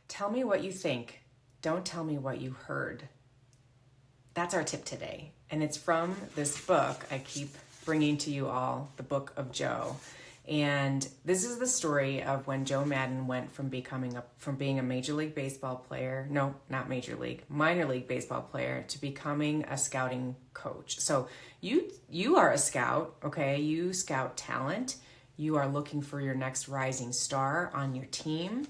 Tell me what you think. Don't tell me what you heard. That's our tip today. And it's from this book I keep bringing to you all, the Book of Joe. And this is the story of when Joe Maddon went from being a Major League Baseball player, no, not Major League, minor league baseball player, to becoming a scouting coach. So you are a scout, okay? You scout talent. You are looking for your next rising star on your team.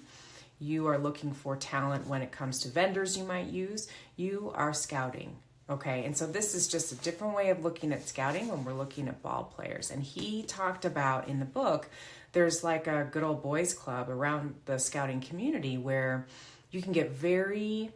You are looking for talent when it comes to vendors you might use. You are scouting, okay? And so this is just a different way of looking at scouting when we're looking at ball players. And he talked about in the book, there's like a good old boys club around the scouting community where you can get very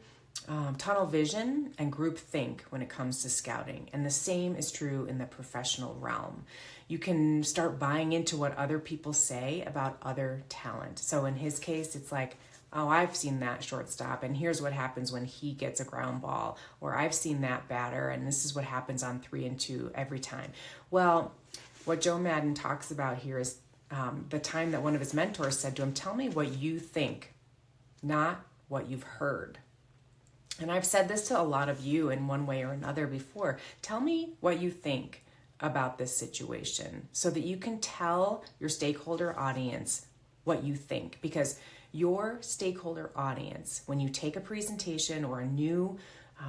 tunnel vision and group think when it comes to scouting. And the same is true in the professional realm. You can start buying into what other people say about other talent. So in his case, it's like, oh, I've seen that shortstop, and here's what happens when he gets a ground ball. Or I've seen that batter, and this is what happens on 3-2 every time. Well, what Joe Maddon talks about here is the time that one of his mentors said to him, tell me what you think, not what you've heard. And I've said this to a lot of you in one way or another before. Tell me what you think about this situation so that you can tell your stakeholder audience what you think. Because your stakeholder audience, when you take a presentation or a new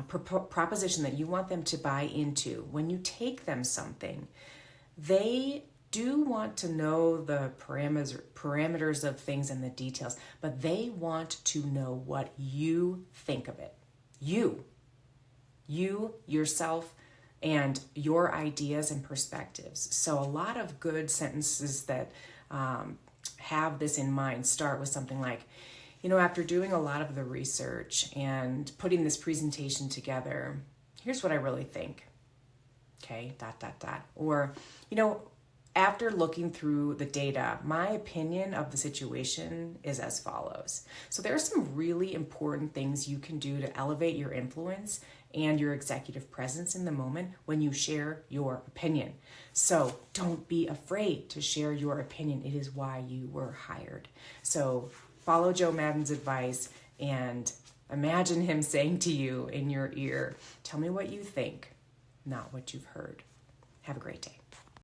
proposition that you want them to buy into, when you take them something, they do want to know the parameters of things and the details, but they want to know what you think of it. You, yourself, and your ideas and perspectives. So a lot of good sentences that have this in mind start with something like, after doing a lot of the research and putting this presentation together, here's what I really think. Okay, ... Or, after looking through the data, my opinion of the situation is as follows. So there are some really important things you can do to elevate your influence and your executive presence in the moment when you share your opinion. So don't be afraid to share your opinion. It is why you were hired. So follow Joe Maddon's advice and imagine him saying to you in your ear, tell me what you think, not what you've heard. Have a great day.